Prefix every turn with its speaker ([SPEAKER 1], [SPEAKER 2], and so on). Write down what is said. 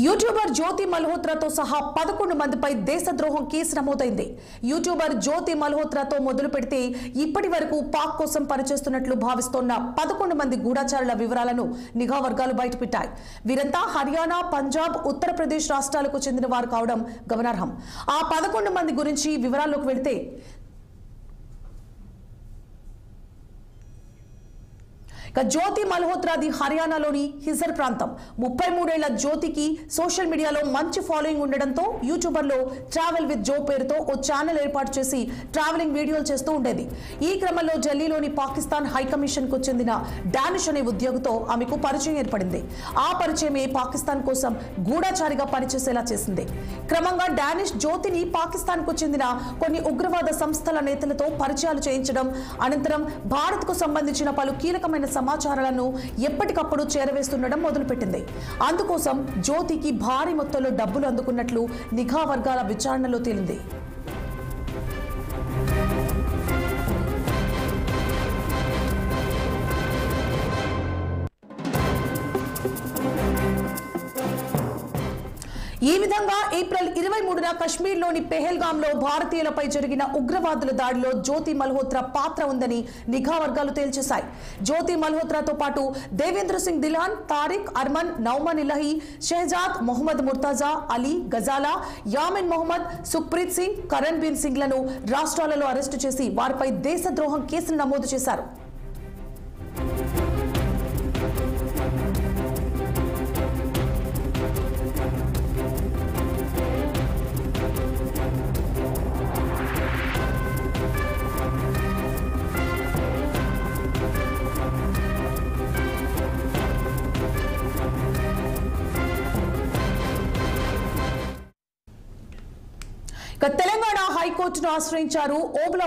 [SPEAKER 1] YouTuber జ్యోతి మల్హోత్రాతో సహా 11 మందిపై దేశద్రోహం case నమోదైంది. యూట్యూబర్ జ్యోతి మల్హోత్రాతో మొదలు పెడితే ఇప్పటి వరకు పాక్ కోసం పనిచేస్తున్నట్లు భావిస్తోన్న 11 మంది గూఢచారుల వివరాలను నిఘా వర్గాలు బయటపెట్టాయి. వీరంతా హర్యానా, పంజాబ్, ఉత్తరప్రదేశ్ రాష్ట్రాలకు చెందిన వారు కావడం గమనార్హం. ఆ 11 మంది గురించి వివరాల్లోకి వెళ్తే జ్యోతి మల్హోత్రాది హర్యానాలోని హిజర్ ప్రాంతం. 33 ఏళ్ల జ్యోతికి సోషల్ మీడియాలో మంచి ఫాలోయింగ్ ఉండడంతో యూట్యూబర్లో ట్రావెల్ విత్ జో పేరుతో ఓ ఛానల్ ఏర్పాటు చేసి ట్రావెలింగ్ వీడియోలు చేస్తూ ఉండేది. ఈ క్రమంలో ఢిల్లీలోని పాకిస్తాన్ హైకమిషన్ కు చెందిన డానిష్ అనే ఉద్యోగితో ఆమెకు పరిచయం ఏర్పడింది. ఆ పరిచయమే పాకిస్తాన్ కోసం గూఢచారిగా పనిచేసేలా చేసింది. క్రమంగా డానిష్ జ్యోతిని పాకిస్తాన్ కు చెందిన కొన్ని ఉగ్రవాద సంస్థల నేతలతో పరిచయాలు చేయించడం, అనంతరం భారత్ కు సంబంధించిన పలు కీలకమైన సమాచారాలను ఎప్పటికప్పుడు చేరవేస్తుండడం మొదలుపెట్టింది. అందుకోసం జ్యోతికి భారీ మొత్తంలో డబ్బులు అందుకున్నట్లు నిఘా వర్గాల విచారణలో తేలింది. ఈ విధంగా ఏప్రిల్ 23న కశ్మీర్లోని పెహల్గాంలో భారతీయులపై జరిగిన ఉగ్రవాదుల దాడిలో జ్యోతి మల్హోత్రా పాత్ర ఉందని నిఘా వర్గాలు తేల్చేశాయి. జ్యోతి మల్హోత్రాతో పాటు దేవేంద్ర సింగ్ దిలాన్, తారిక్, అర్మన్, నౌమన్ ఇలహి, షెహజాద్, మొహమ్మద్ ముర్తాజా, అలీ, గజాలా, యామిన్ మొహమ్మద్, సుఖ్ప్రీత్ సింగ్, కరణ్ బీర్ సింగ్లను రాష్ట్రాలలో అరెస్టు చేసి వారిపై దేశద్రోహం కేసులు నమోదు చేశారు. తెలంగాణ హైకోర్టును ఆశ్రయించారు ఓబుల